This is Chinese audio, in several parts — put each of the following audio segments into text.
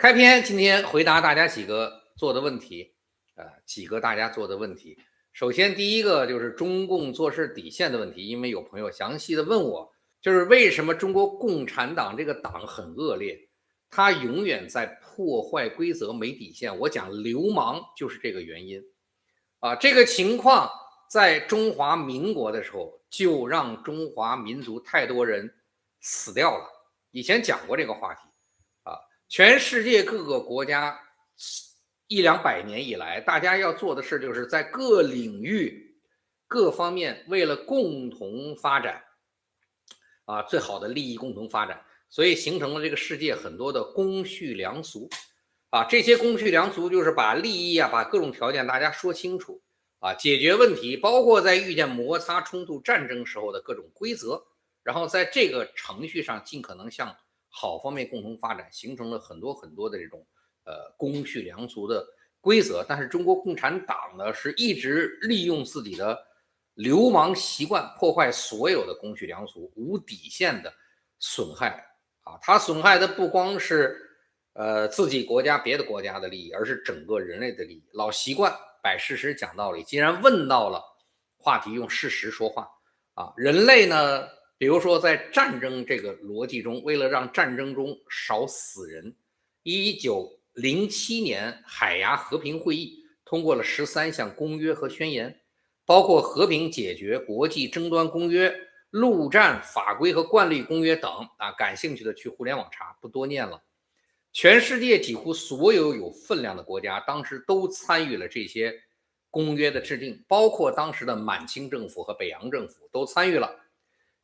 開篇今天回答大家幾個做的問題，大家做的問題。首先第一個就是中共做事底線的問題，因為有朋友詳細的問我，就是為什麼中國共產黨這個黨很惡劣，他永遠在破壞規則沒底線。我講流氓就是這個原因這個情況在中華民國的時候就讓中華民族太多人死掉了。以前講過這個話题全世界各個國家100-200年以來，大家要做的事就是在各領域各方面为了共同发展最好的利益共同发展，所以形成了这个世界很多的公序良俗这些公序良俗就是把利益把各种条件大家说清楚解决问题，包括在遇见摩擦冲突战争时候的各种规则，然后在这个程序上尽可能向好方面共同发展，形成了很多的这种公序良俗的规则。但是中国共产党呢，是一直利用自己的流氓習慣破壞所有的公序良俗，無底線的損害他損害的不光是自己國家別的國家的利益，而是整個人類的利益。老習慣擺事實講道理，既然問到了話題，用事實說話人類呢，比如說在戰爭這個邏輯中，為了讓戰爭中少死人，1907年海牙和平會議通過了13項公約和宣言，包括和平解決國際爭端公約、陸戰法規和慣例公約等感興趣的去互聯網查，不多念了。全世界幾乎所有有分量的國家當時都參與了這些公約的制定，包括當時的滿清政府和北洋政府都參與了。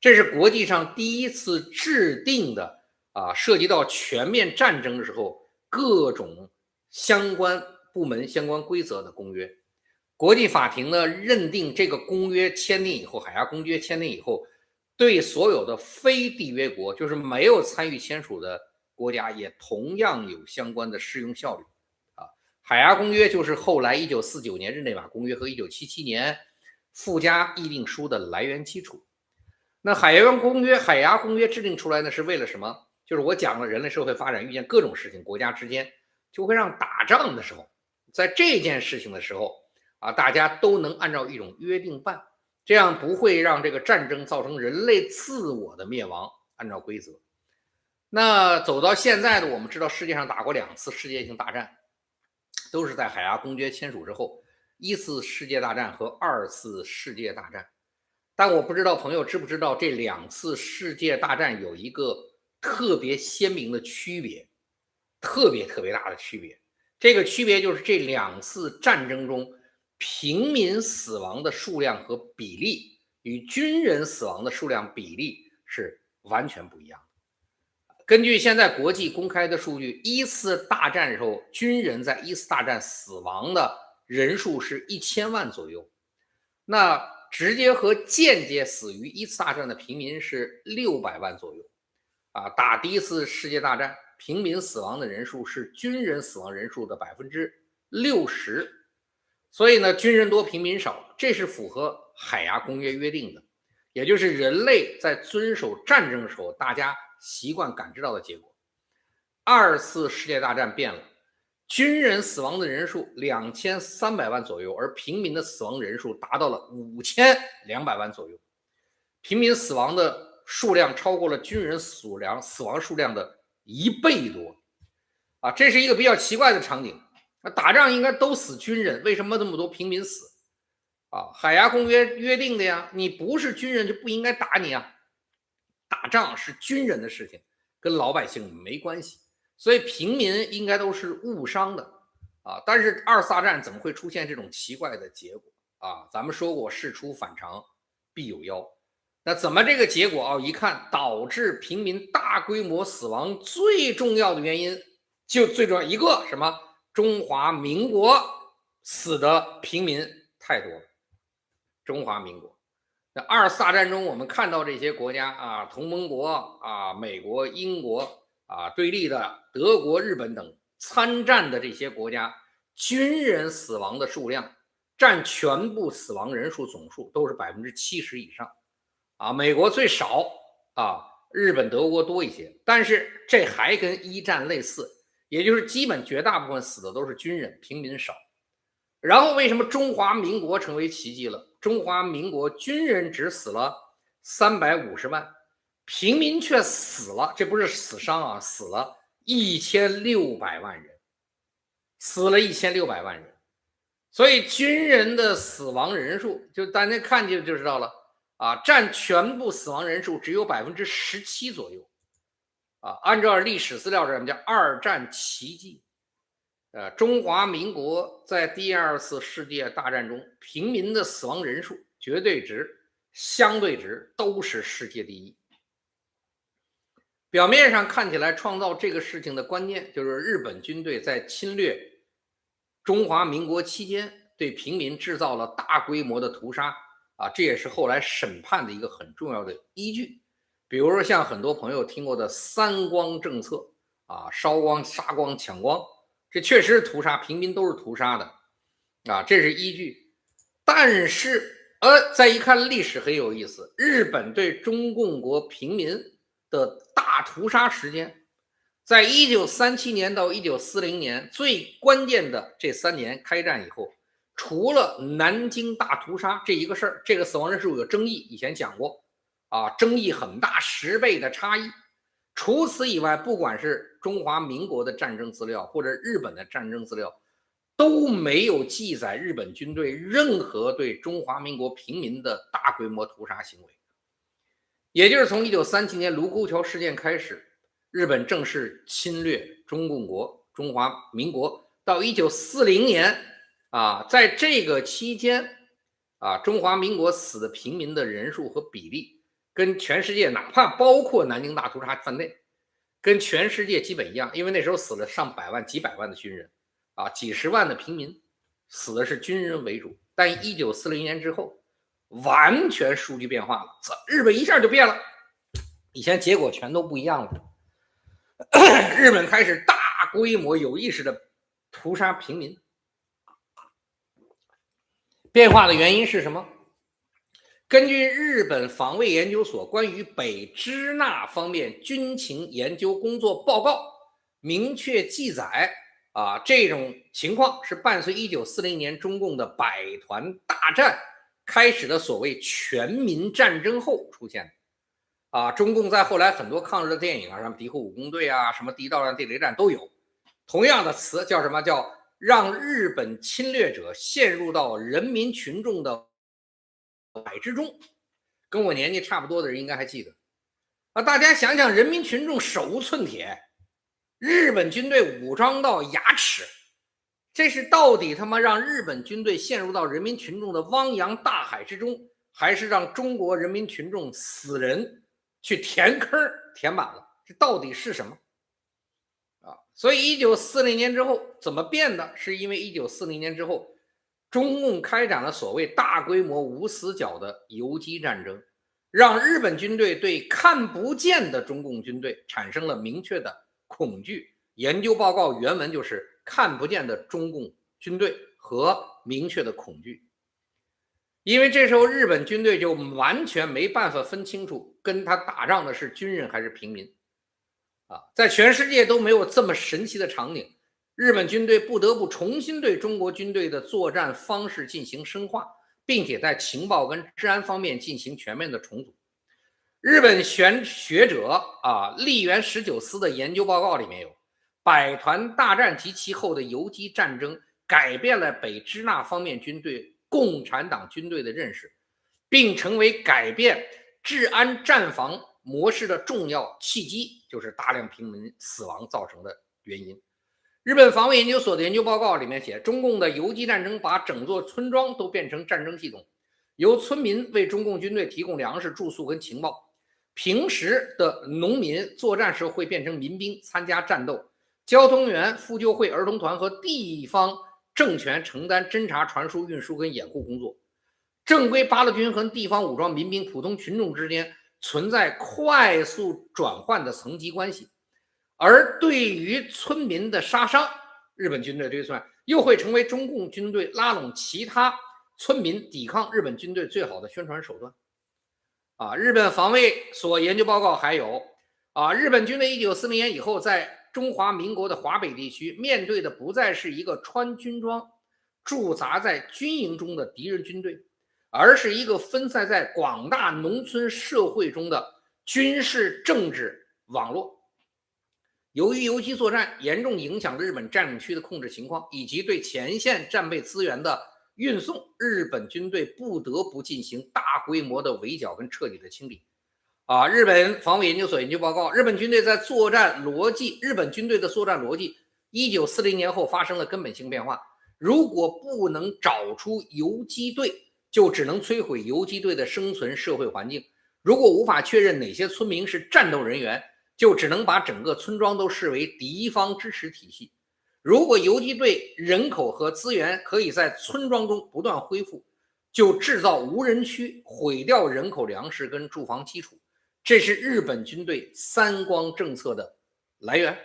這是國際上第一次制定的涉及到全面戰爭的時候各種相關部門相關規則的公約。國際法庭呢認定這個公約簽訂以後，海牙公約簽訂以後，對所有的非締約國，就是沒有參與簽署的國家也同樣有相關的適用效率海牙公約就是後來1949年日內瓦公約和1977年附加議定書的來源基礎。那海牙公約制定出來呢，是為了什麼？就是我講了人類社會發展遇見各種事情，國家之間就會讓打仗的時候，在這件事情的時候大家都能按照一種約定辦，這樣不會讓這個戰爭造成人類自我的滅亡，按照規則。那走到現在的，我們知道世界上打過2次世界性大戰，都是在海牙公約簽署之後，1次世界大戰和2次世界大戰。但我不知道朋友知不知道這2次世界大戰有一個特別鮮明的區別，特別大的區別。這個區別就是這2次戰爭中平民死亡的數量和比例與軍人死亡的數量比例是完全不一樣的。根據現在國際公開的數據，1次大戰時候軍人在1次大戰死亡的人數是1000萬左右，那直接和間接死於1次大戰的平民是600萬左右打第1次世界大戰平民死亡的人數是軍人死亡人數的60%，所以呢軍人多平民少，這是符合海牙公約約定的，也就是人類在遵守戰爭的時候大家習慣感知到的結果。2次世界大戰變了，軍人死亡的人數2300萬左右，而平民的死亡人數達到了5200萬左右，平民死亡的數量超過了軍人死亡數量的1倍多這是一個比較奇怪的場景。打仗應該都死軍人，為什麼這麼多平民死海牙公約約定的呀，你不是軍人就不應該打你打仗是軍人的事情，跟老百姓沒關係，所以平民應該都是誤傷的但是2次大戰怎麼會出現這種奇怪的結果咱們說過事出反常必有妖，那怎麼這個結果一看導致平民大規模死亡最重要的原因，就最重要一個什麼？中華民國死的平民太多了。中華民國那2次大戰中我們看到這些國家同盟國美國、英國對立的德國、日本等參戰的這些國家，軍人死亡的數量佔全部死亡人數總數都是70%以上美國最少日本、德國多一些，但是這還跟一戰類似，也就是基本絕大部分死的都是軍人，平民少。然後为什麼中華民國成為奇蹟了？中華民國軍人只死了350萬，平民卻死了，這不是死傷啊，死了1600萬人，死了1600萬人。所以軍人的死亡人數，就大家看就知道了啊，占全部死亡人数只有17%左右啊。按照歷史資料這叫二戰奇蹟。中華民國在第二次世界大戰中平民的死亡人數絕對值、相對值都是世界第一。表面上看起來創造這個事情的關鍵就是日本軍隊在侵略中華民國期間對平民制造了大規模的屠殺啊，這也是後來審判的一個很重要的依據。比如說像很多朋友听過的三光政策啊，燒光、殺光、搶光，這確實是屠殺，平民都是屠殺的啊，這是依據。但是再一看歷史很有意思，日本對中共國平民的大屠殺时間，在1937年到1940年最關鍵的這3年開戰以後，除了南京大屠殺這一個事兒，這個死亡人數有爭議，以前講過啊，爭議很大，10倍的差異。除此以外，不管是中華民國的戰爭資料或者日本的戰爭資料，都沒有記載日本軍隊任何對中華民國平民的大規模屠殺行為。也就是從1937年盧溝橋事件開始，日本正式侵略中共國中華民國，到1940年啊，在這個期間啊，中華民國死的平民的人數和比例跟全世界，哪怕包括南京大屠殺在內，跟全世界基本一樣。因為那時候死了上百万、幾百萬的軍人啊，幾十萬的平民，死的是軍人為主。但1940年之後，完全數据變化了，日本一下就變了，以前結果全都不一樣了。日本開始大規模有意識的屠殺平民。變化的原因是什麼？根據日本防衛研究所關於北支那方面軍情研究工作報告明確記載啊，這種情況是伴隨1940年中共的百團大戰開始的所謂全民戰爭後出現的啊。中共在後來很多抗日的電影啊，什麼敵後武工隊啊，什麼地道戰、地雷戰都有同樣的詞，叫什麼？叫讓日本侵略者陷入到人民群眾的海之中。跟我年紀差不多的人應該還記得啊，大家想想，人民群眾手無寸鐵，日本軍隊武裝到牙齒，這是到底他媽讓日本軍隊陷入到人民群眾的汪洋大海之中，還是讓中國人民群眾死人去填坑填滿了？這到底是什麼啊？所以1940年之後怎麼變的？是因為1940年之後中共開展了所謂大規模無死角的游擊戰爭，讓日本軍隊對看不見的中共軍隊產生了明確的恐懼。研究報告原文就是看不見的中共軍隊和明確的恐懼。因為這時候日本軍隊就完全沒辦法分清楚跟他打仗的是軍人還是平民啊，在全世界都沒有這麼神奇的場景，日本軍隊不得不重新對中國軍隊的作戰方式進行深化，並且在情報跟治安方面進行全面的重組。日本學者啊，立原19司的研究報告裡面有百團大戰及其後的游擊戰爭改變了北支那方面軍隊共產黨軍隊的認識，並成為改變治安戰防模式的重要契機，就是大量平民死亡造成的原因。日本防衛研究所的研究報告裡面寫，中共的游擊戰爭把整座村莊都變成戰爭系統，由村民為中共軍隊提供糧食、住宿跟情報，平時的農民作戰時會變成民兵參加戰鬥，交通員、婦救會、兒童團和地方政權承擔偵察、傳輸、運輸跟掩護工作。正規八路軍和地方武裝民兵、普通群眾之間存在快速轉換的層級關係，而對於村民的殺傷，日本軍隊推算又會成為中共軍隊拉攏其他村民抵抗日本軍隊最好的宣傳手段。日本防衛所研究報告還有日本軍隊1940年以後在中華民國的華北地區面對的不再是一個穿軍裝駐紮在軍營中的敵人軍隊，而是一個分散在廣大農村社會中的軍事政治網絡。由於游擊作戰嚴重影響了日本佔領區的控制情況，以及對前線戰備資源的運送，日本軍隊不得不進行大規模的圍剿跟徹底的清理。日本防衛研究所研究報告，日本軍队的作戰邏輯1940年後發生了根本性變化。如果不能找出游擊隊，就只能摧毀游擊队的生存社会環境。如果无法確認哪些村民是戰鬥人員，就只能把整個村莊都視為敵方支持體系。如果游擊隊人口和資源可以在村莊中不斷恢復，就制造無人區，毀掉人口、糧食跟住房基礎。這是日本軍隊三光政策的來源。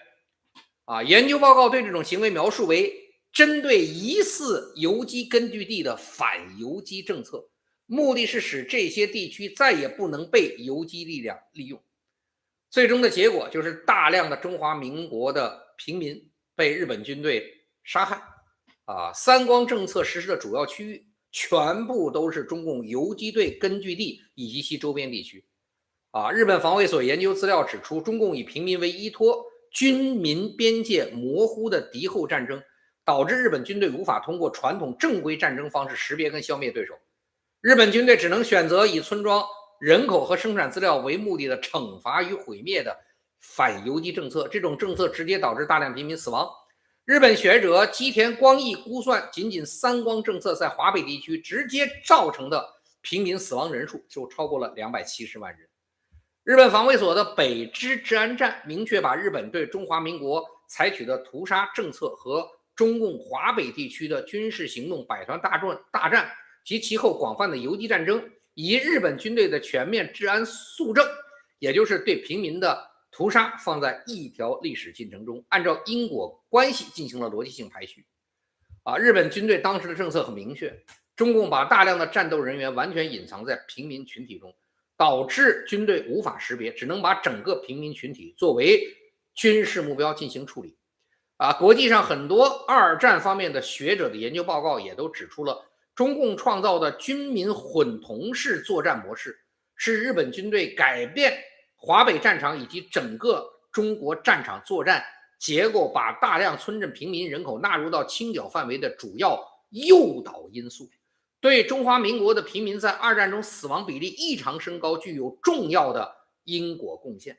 研究報告對這種行為描述為針對疑似游擊根據地的反游擊政策，目的是使這些地區再也不能被游擊力量利用。最終的結果就是大量的中華民國的平民被日本軍隊殺害。三光政策實施的主要區域全部都是中共游擊隊根據地以及其周邊地區。日本防衛所研究資料指出，中共以平民為依托，軍民邊界模糊的敵後戰爭，導致日本軍隊無法通過傳統正規戰爭方式識別跟消滅對手。日本軍隊只能選擇以村莊、人口和生產資料為目的的懲罰與毀滅的反游擊政策，這種政策直接導致大量平民死亡。日本學者吉田光義估算，僅僅三光政策在華北地區直接造成的平民死亡人數就超過了270萬人。日本防衛所的北之治安戰明確把日本對中華民國採取的屠殺政策和中共華北地區的軍事行動百團大戰及其後廣泛的游擊戰爭，以日本軍隊的全面治安肅正，也就是對平民的屠殺，放在一條歷史進程中，按照因果關係進行了邏輯性排序。日本軍隊當時的政策很明確，中共把大量的戰鬥人員完全隱藏在平民群體中，導致軍隊無法識別，只能把整個平民群體作為軍事目標進行處理。國際上很多二戰方面的學者的研究報告也都指出了，中共創造的軍民混同式作戰模式是日本軍隊改變華北戰場以及整個中國戰場作戰結果，把大量村鎮平民人口納入到清剿範圍的主要誘導因素，對中華民國的平民在二戰中死亡比例異常升高具有重要的因果貢獻。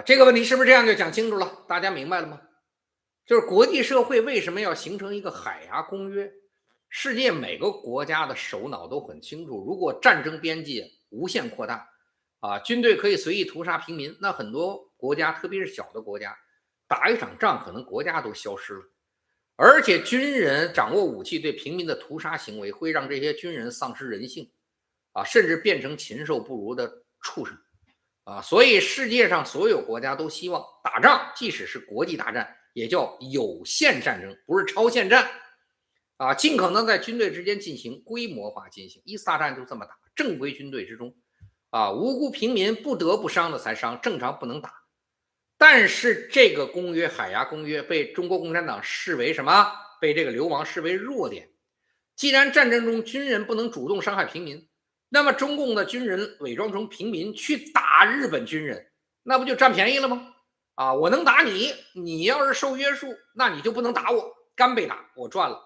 這個問題是不是這樣就講清楚了？大家明白了嗎？就是國際社會為什麼要形成一個海牙公約？世界每個國家的首腦都很清楚，如果戰爭邊界無限擴大，軍隊可以隨意屠殺平民，那很多國家，特別是小的國家，打一場仗可能國家都消失了。而且軍人掌握武器对平民的屠殺行為，会讓這些軍人喪失人性，甚至變成禽獸不如的畜生。所以世界上所有国家都希望打仗，即使是国際大戰，也叫有限戰爭，不是超限戰。盡可能在軍隊之間進行規模化進行。一次大戰就這麼打，正規軍隊之中，無辜平民不得不傷的才傷，正常不能打。但是這個公約，海牙公約，被中国共產黨視為什麼？被這個流氓視為弱點。既然戰爭中軍人不能主動傷害平民，那麼中共的軍人偽裝成平民去打日本軍人，那不就占便宜了嗎？我能打你，你要是受約束，那你就不能打我，干被打，我賺了。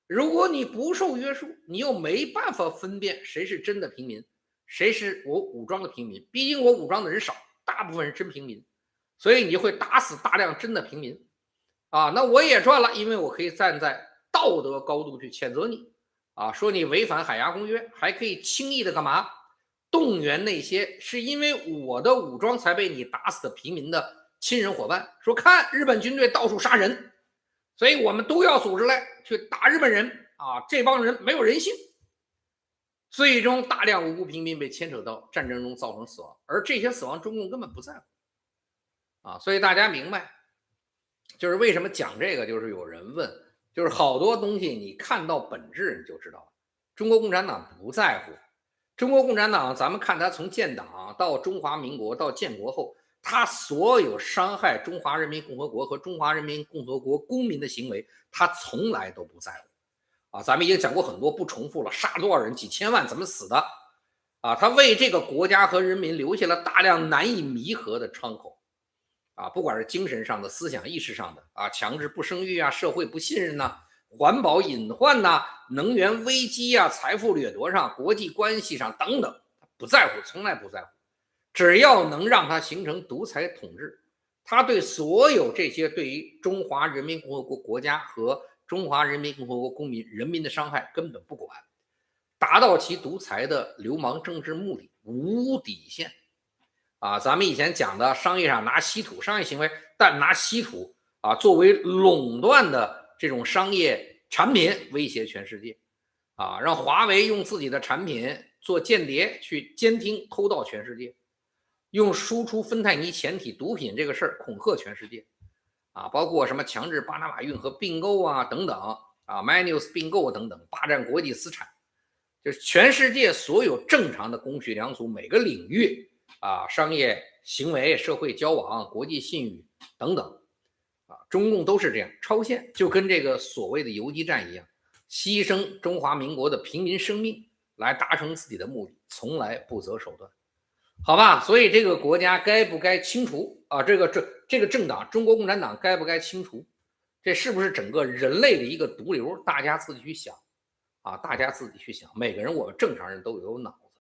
如果你不受約束，你又沒办法分辨誰是真的平民，誰是我武装的平民。畢竟我武装的人少，大部分是真平民，所以你就會打死大量真的平民。那我也賺了，因為我可以站在道德高度去譴責你。說你違反海牙公約，還可以輕易的幹嘛？動員那些是因為我的武装才被你打死的平民的親人夥伴，說看日本軍隊到處殺人，所以我們都要組織來去打日本人這幫人沒有人性。最終大量無辜平民被牽扯到戰爭中造成死亡，而這些死亡中共根本不在乎。所以大家明白，就是為什麼講這個，就是有人問，就是好多東西你看到本質你就知道了。中国共產党不在乎。中国共產黨咱們看他從建黨到中華民國到建國後，他所有傷害中華人民共和國和中華人民共和國公民的行為，他從來都不在乎。咱们已经講過很多，不重複了。殺多少人，幾千萬，怎麼死的？他為這個國家和人民留下了大量難以彌合的窗口。不管是精神上的、思想意識上的強制不生育社會不信任環保隱患能源危機財富掠奪上、國際關係上等等，不在乎，從來不在乎。只要能讓它形成獨裁統治，他對所有這些對於中華人民共和國國家和中華人民共和國公民人民的傷害根本不管，達到其獨裁的流氓政治目的無底線。咱們以前講的商業上拿稀土商業行為，但拿稀土作為壟斷的這種商業產品威脅全世界，讓華為用自己的產品做間諜去監聽偷盜全世界，用輸出芬太尼潛體毒品這個事兒恐嚇全世界，包括什麼強制巴拿馬運河併購等等Manus 併購等等，霸占國際資產，就是全世界所有正常的公序良俗每個領域商業行為、社會交往、國際信譽等等中共都是這樣超限，就跟這個所謂的游擊戰一樣，犧牲中華民國的平民生命來達成自己的目的，從來不擇手段。好吧，所以這個國家該不該清除這個政黨中國共產黨該不該清除，這是不是整個人類的一個毒瘤，大家自己去想大家自己去想，每個人我們正常人都有腦。